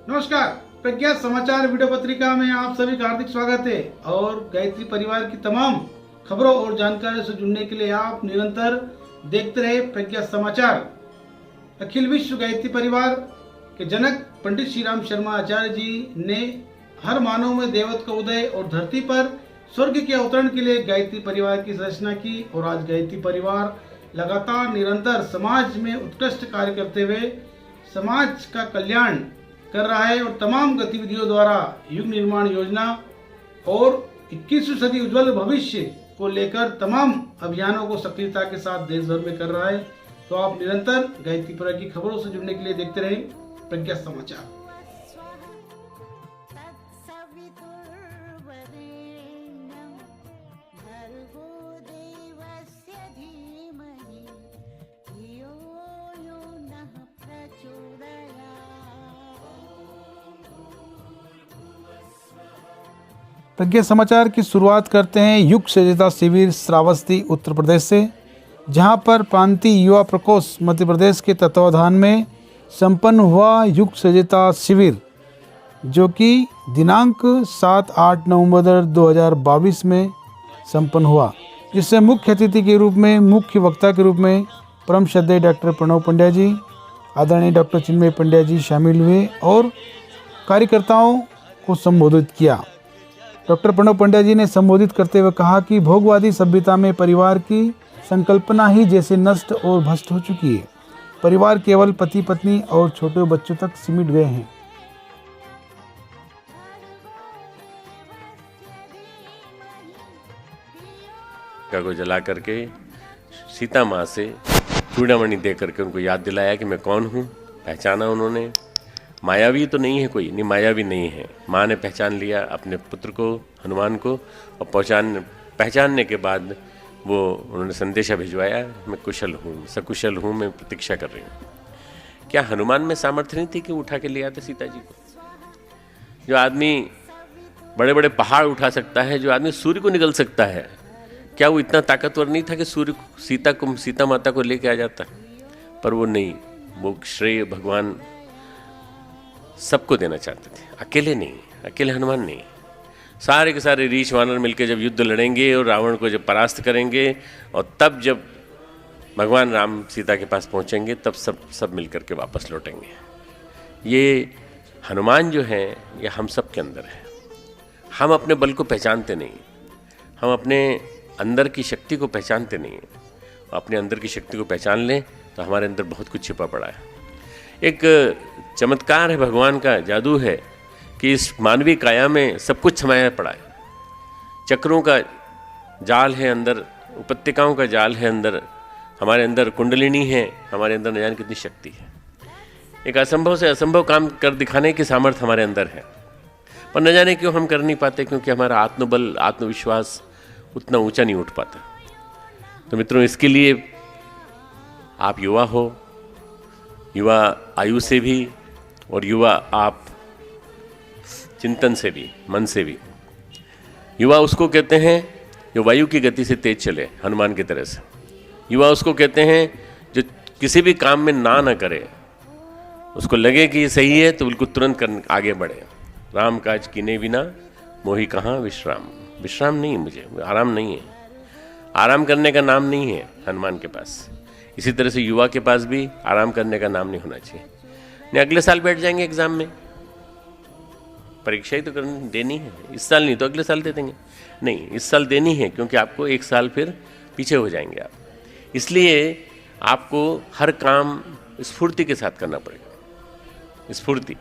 नमस्कार। प्रज्ञा समाचार वीडियो पत्रिका में आप सभी का हार्दिक स्वागत है और गायत्री परिवार की तमाम खबरों और जानकारियों से जुड़ने के लिए आप निरंतर देखते रहे प्रज्ञा समाचार। अखिल विश्व गायत्री परिवार के जनक पंडित श्री राम शर्मा आचार्य जी ने हर मानव में देवत्व का उदय और धरती पर स्वर्ग के अवतरण के लिए गायत्री परिवार की रचना की और आज गायत्री परिवार लगातार निरंतर समाज में उत्कृष्ट कार्य करते हुए समाज का कल्याण कर रहा है और तमाम गतिविधियों द्वारा युग निर्माण योजना और 21वीं सदी उज्जवल भविष्य को लेकर तमाम अभियानों को सक्रियता के साथ देश भर में कर रहा है। तो आप निरंतर गायत्री परिवार की खबरों से जुड़ने के लिए देखते रहें प्रज्ञा समाचार। प्रज्ञा समाचार की शुरुआत करते हैं युग सजता शिविर श्रावस्ती उत्तर प्रदेश से, जहां पर प्रांतीय युवा प्रकोष्ठ मध्य प्रदेश के तत्वावधान में संपन्न हुआ युग सजता शिविर, जो कि दिनांक 7-8 नवंबर 2022 में संपन्न हुआ, जिससे मुख्य अतिथि के रूप में मुख्य वक्ता के रूप में परम श्रद्धेय डॉक्टर प्रणव पंड्या जी, आदरणीय डॉक्टर चिन्मय पंड्या जी शामिल हुए और कार्यकर्ताओं को संबोधित किया। डॉक्टर प्रणव पंड्या जी ने संबोधित करते हुए कहा कि भोगवादी सभ्यता में परिवार की संकल्पना ही जैसे नष्ट और भ्रष्ट हो चुकी है। परिवार केवल पति पत्नी और छोटे बच्चों तक सिमट गए हैं। को जला करके सीता माँ से चूड़ामणि दे करके उनको याद दिलाया कि मैं कौन हूँ। पहचाना उन्होंने। मायावी तो नहीं है कोई, नहीं मायावी नहीं है। माँ ने पहचान लिया अपने पुत्र को, हनुमान को, और पहचानने के बाद वो उन्होंने संदेशा भिजवाया, मैं कुशल हूँ, सकुशल हूँ, मैं प्रतीक्षा कर रही हूँ। क्या हनुमान में सामर्थ्य नहीं थी कि उठा के ले आते सीता जी को? जो आदमी बड़े बड़े पहाड़ उठा सकता है, जो आदमी सूर्य को निगल सकता है, क्या वो इतना ताकतवर नहीं था कि सूर्य सीता माता को लेके आ जाता? पर वो नहीं, वो श्रेय भगवान सबको देना चाहते थे, अकेले नहीं, अकेले हनुमान नहीं। सारे के सारे रीछ वानर मिलकर जब युद्ध लड़ेंगे और रावण को जब परास्त करेंगे, और तब जब भगवान राम सीता के पास पहुंचेंगे, तब सब मिलकर के वापस लौटेंगे। ये हनुमान जो है, ये हम सब के अंदर है। हम अपने बल को पहचानते नहीं, हम अपने अंदर की शक्ति को पहचानते नहीं। अपने अंदर की शक्ति को पहचान लें तो हमारे अंदर बहुत कुछ छिपा पड़ा है। एक चमत्कार है, भगवान का जादू है कि इस मानवीय काया में सब कुछ समाया पड़ा है। चक्रों का जाल है अंदर, उपत्यकाओं का जाल है अंदर, हमारे अंदर कुंडलिनी है, हमारे अंदर न जाने कितनी शक्ति है। एक असंभव से असंभव काम कर दिखाने की सामर्थ्य हमारे अंदर है, पर न जाने क्यों हम कर नहीं पाते, क्योंकि हमारा आत्मबल, आत्मविश्वास उतना ऊंचा नहीं उठ पाता। तो मित्रों, इसके लिए आप युवा हो, युवा आयु से भी और युवा आप चिंतन से भी, मन से भी। युवा उसको कहते हैं जो वायु की गति से तेज चले, हनुमान की तरह से। युवा उसको कहते हैं जो किसी भी काम में ना करे, उसको लगे कि ये सही है तो बिल्कुल तुरंत आगे बढ़े। राम काज कीने बिना मोहि कहाँ विश्राम। विश्राम नहीं, मुझे आराम नहीं है, आराम करने का नाम नहीं है हनुमान के पास। इसी तरह से युवा के पास भी आराम करने का नाम नहीं होना चाहिए। नहीं, अगले साल बैठ जाएंगे एग्जाम में, परीक्षा ही तो देनी है, इस साल नहीं तो अगले साल दे देंगे। नहीं, इस साल देनी है, क्योंकि आपको एक साल फिर पीछे हो जाएंगे आप। इसलिए आपको हर काम स्फूर्ति के साथ करना पड़ेगा। स्फूर्ति,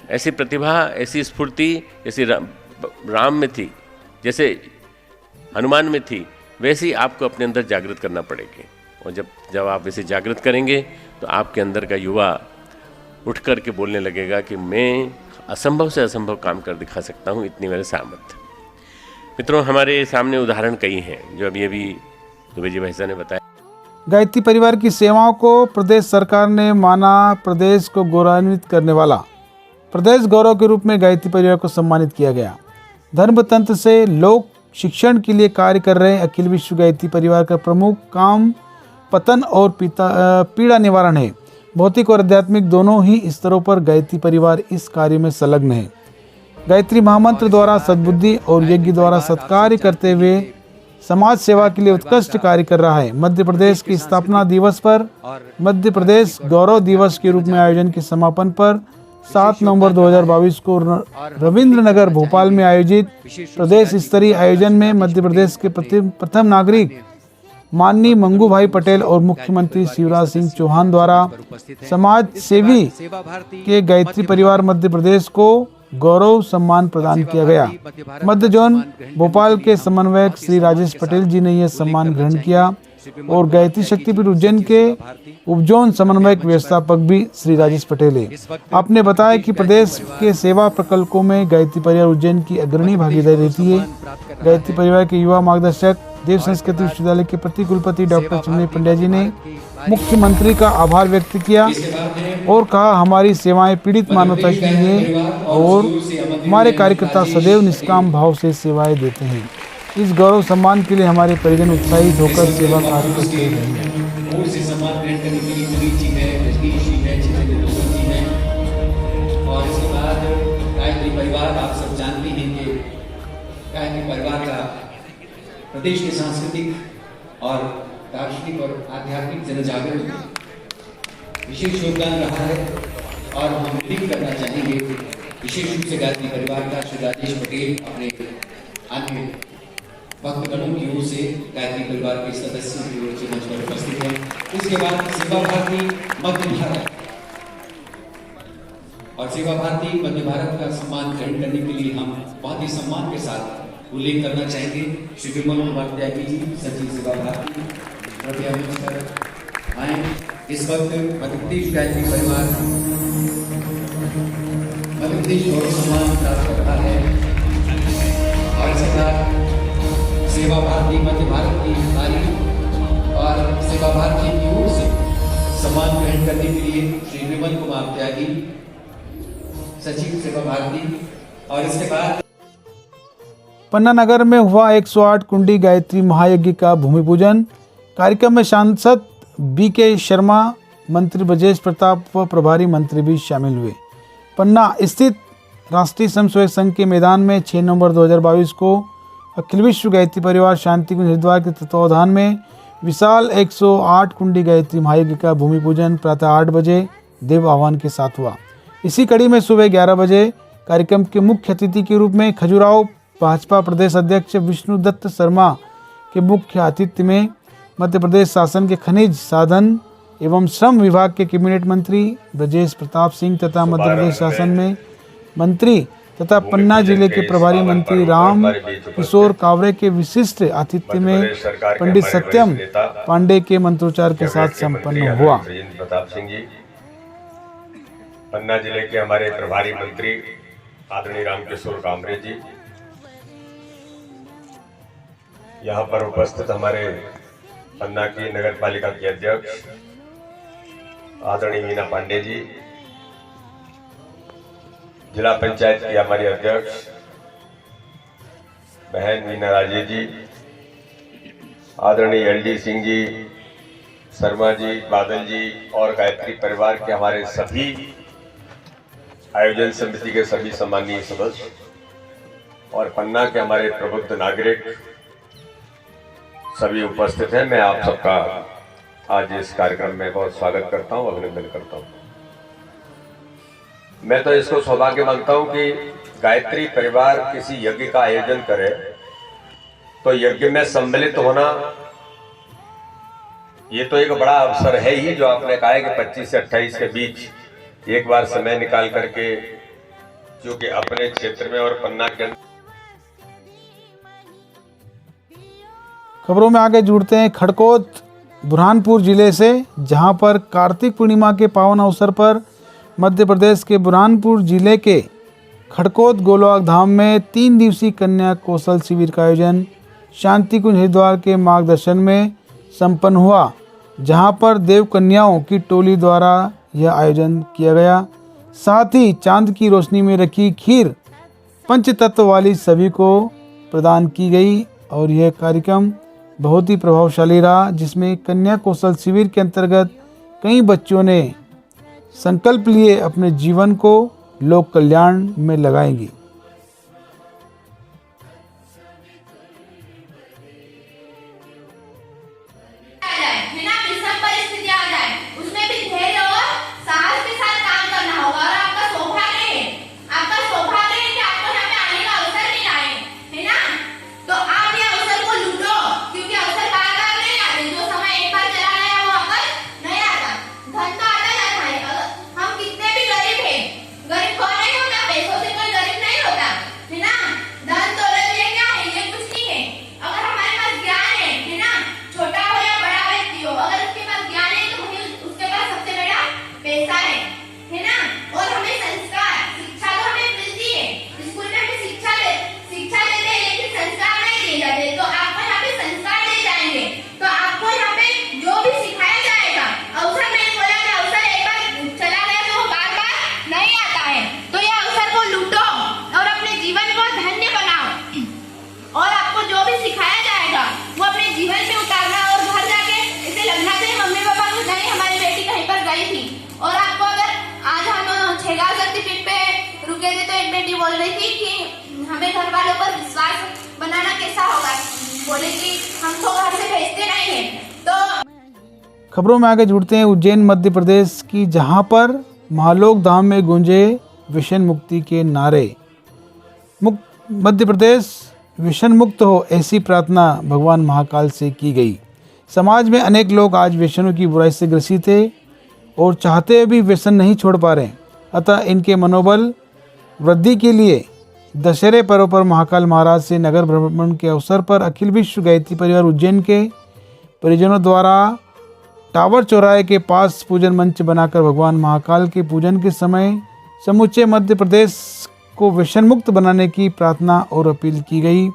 ऐसी प्रतिभा, ऐसी स्फूर्ति जैसे राम में थी, जैसे हनुमान में थी, वैसे आपको अपने अंदर जागृत करना पड़ेगी। और जब आप वैसे जागृत करेंगे तो आपके अंदर का युवा उठ कर के बोलने लगेगा कि मैं असंभव से असंभव काम कर दिखा सकता हूँ, इतनी मेरे सामर्थ्य। मित्रों, हमारे सामने उदाहरण कई हैं जो अभी दुबे जी भाई ने बताया। गायत्री परिवार की सेवाओं को प्रदेश सरकार ने माना प्रदेश को गौरवान्वित करने वाला। प्रदेश गौरव के रूप में गायत्री परिवार को सम्मानित किया गया। धर्मतंत्र से लोक शिक्षण के लिए कार्य कर रहे अखिल विश्व गायत्री परिवार का प्रमुख काम पतन और पीड़ा निवारण है, भौतिक और आध्यात्मिक दोनों ही स्तरों पर गायत्री परिवार इस कार्य में संलग्न है। गायत्री महामंत्र द्वारा सद्बुद्धि और यज्ञ द्वारा सत्कार्य करते हुए समाज सेवा के लिए उत्कृष्ट कार्य कर रहा है। मध्य प्रदेश की स्थापना दिवस पर मध्य प्रदेश गौरव दिवस के रूप में आयोजन के समापन पर 7 नवंबर 2022 को रविंद्र नगर भोपाल में आयोजित प्रदेश स्तरीय आयोजन में मध्य प्रदेश के प्रथम नागरिक माननीय मंगू भाई पटेल और मुख्यमंत्री शिवराज सिंह चौहान द्वारा समाज सेवी के गायत्री परिवार मध्य प्रदेश को गौरव सम्मान प्रदान किया गया। मध्य जोन भोपाल के समन्वयक श्री राजेश पटेल जी ने यह सम्मान ग्रहण किया और गायत्री शक्तिपीठ उज्जैन के उपजोन समन्वयक व्यवस्थापक भी श्री राजेश पटेल है। आपने बताया कि प्रदेश के सेवा प्रकल्पों में गायत्री परिवार उज्जैन की अग्रणी भागीदारी रहती है। गायत्री परिवार के युवा मार्गदर्शक देव संस्कृति विश्वविद्यालय के प्रति कुलपति डॉक्टर चिन्मय पंड्या जी ने मुख्यमंत्री का आभार व्यक्त किया और कहा, हमारी सेवाएं पीड़ित मानवता की है और हमारे कार्यकर्ता सदैव निष्काम भाव से सेवाएं देते हैं। इस गौरव सम्मान के लिए हमारे परिजन उत्साहित होकर सेवा कार्य करते रहेंगे। और इसके बाद गायत्री परिवार आप सब जानते हैं कि गायत्री परिवार का प्रदेश के सांस्कृतिक और दार्शनिक और आध्यात्मिक जनजागरण में विशेष योगदान रहा है और हम उल्लेख करना चाहेंगे विशेष रूप से गायत्री परिवार का श्री राजेश पटेल अपने अन्य भक्तगणों की ओर से गायत्री परिवार के सदस्यों की ओर से मंच पर उपस्थित है। उसके बाद सेवा भारती मध्य भारत और सेवा भारती मध्य भारत का सम्मान ग्रहण करने के लिए हम बहुत ही सम्मान के साथ उल्लेख करना चाहेंगे श्री विमल कुमार त्यागी जी, सचिव सेवा भारती, कृपया मंच पर आए। इस वक्त मध्य प्रदेश गायत्री परिवार मध्य प्रदेश गौरव सम्मान प्राप्त कर रहा है और इसके साथ सेवा भारती मध्य भारत की तारीफ और सेवा भारती की ओर से सम्मान ग्रहण करने के लिए श्री विमल कुमार त्यागी, सचिव सेवा भारती। और इसके बाद पन्ना नगर में हुआ 108 कुंडी गायत्री महायज्ञ का भूमि पूजन। कार्यक्रम में सांसद बीके शर्मा, मंत्री ब्रजेश प्रताप व प्रभारी मंत्री भी शामिल हुए। पन्ना स्थित राष्ट्रीय स्वयंसेवक संघ के मैदान में 6 नवंबर 2022 को अखिल विश्व गायत्री परिवार शांति कुंज हरिद्वार के तत्वावधान में विशाल 108 कुंडी गायत्री महायज्ञ का भूमि पूजन प्रातः 8 बजे देव आह्वान के साथ हुआ। इसी कड़ी में सुबह 11 बजे कार्यक्रम के मुख्य अतिथि के रूप में खजुराहो भाजपा प्रदेश अध्यक्ष विष्णु दत्त शर्मा के मुख्य आतिथ्य में मध्य प्रदेश शासन के खनिज साधन एवं श्रम विभाग के कैबिनेट मंत्री ब्रजेश प्रताप सिंह तथा मध्य प्रदेश शासन में मंत्री तथा पन्ना जिले के प्रभारी मंत्री राम किशोर कावरे के विशिष्ट आतिथ्य में पंडित सत्यम पांडे के मंत्रोच्चार के साथ संपन्न हुआ। प्रताप सिंह जी, पन्ना जिले के हमारे प्रभारी मंत्री आदरणीय राम किशोर कावरे जी, यहाँ पर उपस्थित हमारे पन्ना की नगर पालिका के अध्यक्ष आदरणीय मीना पांडे जी, जिला पंचायत की हमारी अध्यक्ष बहन मीना राजे जी, आदरणीय एलडी सिंह जी, शर्मा जी, बादल जी और गायत्री परिवार के हमारे सभी आयोजन समिति के सभी सम्मानीय सदस्य और पन्ना के हमारे प्रबुद्ध नागरिक सभी उपस्थित हैं। मैं आप सबका आज इस कार्यक्रम में बहुत स्वागत करता हूं, अभिनंदन करता हूं। मैं तो इसको सौभाग्य मानता हूं कि गायत्री परिवार किसी यज्ञ का आयोजन करे तो यज्ञ में सम्मिलित होना ये तो एक बड़ा अवसर है ही। जो आपने कहा है कि 25 से 28 के बीच एक बार समय निकाल करके, जो कि अपने क्षेत्र में और पन्ना के खबरों में आगे जुड़ते हैं खड़कोत बुरहानपुर जिले से, जहां पर कार्तिक पूर्णिमा के पावन अवसर पर मध्य प्रदेश के बुरहानपुर जिले के खड़कोत गोलोक धाम में 3 दिवसीय कन्या कौशल शिविर का आयोजन शांति कुंज हरिद्वार के मार्गदर्शन में संपन्न हुआ, जहां पर देव कन्याओं की टोली द्वारा यह आयोजन किया गया। साथ ही चांद की रोशनी में रखी खीर पंचतत्व वाली सभी को प्रदान की गई और यह कार्यक्रम बहुत ही प्रभावशाली रहा, जिसमें कन्या कौशल शिविर के अंतर्गत कई बच्चों ने संकल्प लिए अपने जीवन को लोक कल्याण में लगाएंगी। है ना, विषम परिस्थितियां आ जाए उसमें भी धैर्य और साहस के साथ काम करना होगा। और आपका सौभाग्य है कि आपको यहाँ पे आने का अवसर मिला है ना, तो आप ये अवसर को लूटो, क्योंकि अवसर बार बार नहीं आते। जो समय एक बार चला गया वो वापस नहीं आता। धन तो आता जाता है। अगर हम कितने भी गरीब हैं, गरीब कौन नहीं होता, पैसों से कोई गरीब नहीं होता है ना। धन दौलत ये क्या है, ये कुछ नहीं है। अगर हमारे पास ज्ञान है ना, छोटा हो या बड़ा व्यक्ति हो, अगर उसके पास ज्ञान है तो वही उसके पास सबसे बड़ा पैसा है ना। और हमें संस्कार, शिक्षा तो हमें मिलती है, स्कूल में हमें शिक्षा लेते हैं, लेकिन संस्कार नहीं दिए जाते। तो आपको यहाँ पे संस्कार दिए जाएंगे, तो आपको यहाँ पे जो भी सिखाया जाएगा, अवसर मैंने बोला कि अवसर एक बार चला गया तो वो बार बार नहीं आता है। तो ये अवसर को लूटो और अपने जीवन को धन्य बनाओ, और आपको जो भी सिखाया जाएगा वो अपने जीवन में उतारना। और घर जाके इसे लगना चाहिए मम्मी पापा को, नहीं हमारी बेटी कहीं पर गई थी। और आपको अगर आज हम छेगांव शक्तिपीठ पे रुके थे तो एक बेटी बोल रही थी कि हमें घर वालों पर विश्वास बनाना कैसा होगा, बोले कि हम तो घर से भेजते नहीं है। तो खबरों में आगे जुड़ते हैं उज्जैन मध्य प्रदेश की, जहां पर महालोक धाम में गूंजे व्यसन मुक्ति के नारे। मध्य प्रदेश व्यसन मुक्त हो, ऐसी प्रार्थना भगवान महाकाल से की गई। समाज में अनेक लोग आज व्यसनों की बुराई से ग्रसित है और चाहते हुए भी व्यसन नहीं छोड़ पा रहे। अतः इनके मनोबल वृद्धि के लिए दशहरे पर्व पर महाकाल महाराज से नगर भ्रमण के अवसर पर अखिल विश्व गायत्री परिवार उज्जैन के परिजनों द्वारा टावर चौराहे के पास पूजन मंच बनाकर भगवान महाकाल के पूजन के समय समूचे मध्य प्रदेश को व्यसन मुक्त बनाने की प्रार्थना और अपील की गई।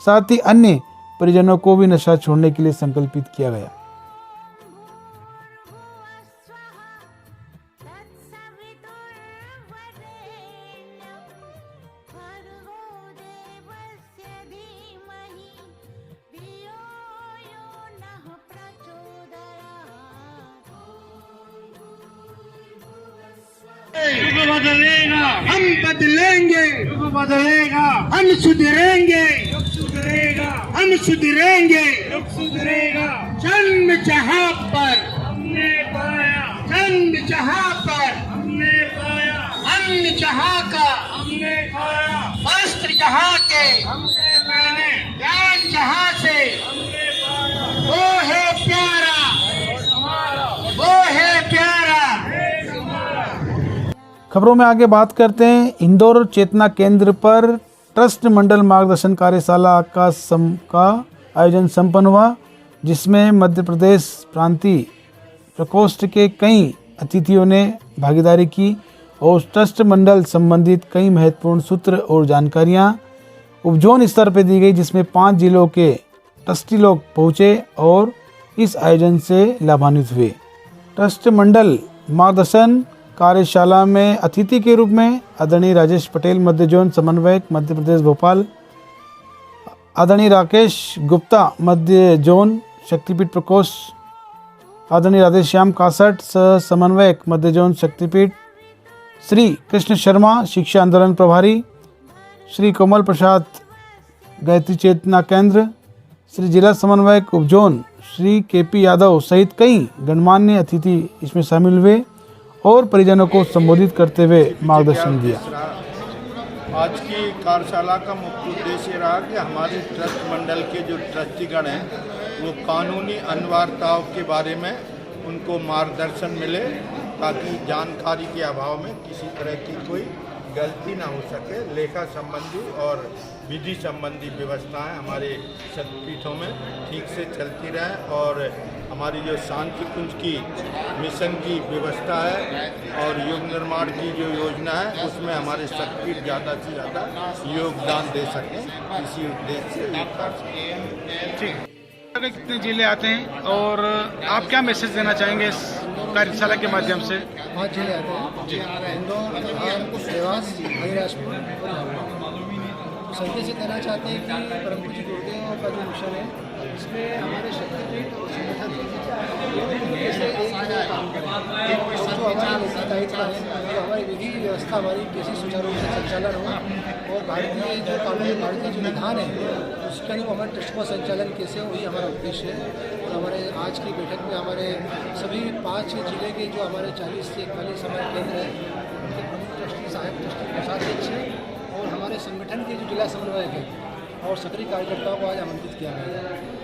साथ ही अन्य परिजनों को भी नशा छोड़ने के लिए संकल्पित किया गया। बदलेगा, हम बदलेंगे, बदलेगा, हम सुधरेंगे, सुधरेगा, हम सुधरेंगे, सुधरेगा। जन्म जहां पर हमने पाया, जन्म जहां पर हमने पाया, अन्न जहां का हमने खाया, वस्त्र जहां के हमने पहने, ज्ञान जहां से हमने पाया। वो है प्यारा, वो है प्यारा। खबरों में आगे बात करते हैं इंदौर चेतना केंद्र पर ट्रस्ट मंडल मार्गदर्शन कार्यशाला का आयोजन संपन्न हुआ, जिसमें मध्य प्रदेश प्रांतीय प्रकोष्ठ के कई अतिथियों ने भागीदारी की और ट्रस्ट मंडल संबंधित कई महत्वपूर्ण सूत्र और जानकारियां उपजोन स्तर पर दी गई, जिसमें 5 जिलों के ट्रस्टी लोग पहुंचे और इस आयोजन से लाभान्वित हुए। ट्रस्ट मंडल मार्गदर्शन कार्यशाला में अतिथि के रूप में आदरणीय राजेश पटेल मध्य जोन समन्वयक मध्य प्रदेश भोपाल, आदरणीय राकेश गुप्ता मध्य जोन शक्तिपीठ प्रकोष्ठ, आदरणीय राधेश्याम कासट सह समन्वयक मध्य जोन शक्तिपीठ, श्री कृष्ण शर्मा शिक्षा आंदोलन प्रभारी, श्री कोमल प्रसाद गायत्री चेतना केंद्र, श्री जिला समन्वयक उपजोन श्री केपी यादव सहित कई गणमान्य अतिथि इसमें शामिल हुए और परिजनों को संबोधित करते हुए मार्गदर्शन दिया। आज की कार्यशाला का मुख्य उद्देश्य रहा कि हमारे ट्रस्ट मंडल के जो ट्रस्टीगण हैं वो कानूनी अनिवार्यताओं के बारे में उनको मार्गदर्शन मिले, ताकि जानकारी के अभाव में किसी तरह की कोई गलती ना हो सके। लेखा संबंधी और विधि संबंधी व्यवस्थाएं हमारे शक्तिपीठों में ठीक से चलती रहें और हमारी जो शांति कुंज की मिशन की व्यवस्था है और युग निर्माण की जो योजना है उसमें हमारे शक्तिपीठ ज़्यादा से ज़्यादा योगदान दे सकें, इसी उद्देश्य से ये कार्य। ठीक, कितने जिले आते हैं और आप क्या मैसेज देना चाहेंगे इस कार्यशाला के माध्यम से? 5 जिले आते हैं जी, इंदौर, धाम, देवास, महिराजपुर। संदेश से कहना चाहते हैं कि परम पूज्य गुरुदेव का जो मिशन है इसमें हमारे शक्तिपीठ और संगठन जैसे एक काम करें और जो हमारे निजी दायित्व है, जो हमारी विधि व्यवस्था हमारी कैसी सुचारू रूप से संचालन हो और भारतीय जो कानून, भारतीय जो विधान है उसके अनुरूप हमारे ट्रस्ट का संचालन कैसे हो, वही हमारा उद्देश्य है। और हमारे आज की बैठक में हमारे सभी 5 जिले के जो हमारे 40 से 41 हमारे केंद्र हैं उनके प्रमुख ट्रस्टी साहब, ट्रस्टी कोषाध्यक्ष हैं और हमारे संगठन के जो जिला समन्वयक हैं और सक्रिय कार्यकर्ताओं को आज आमंत्रित किया गया है।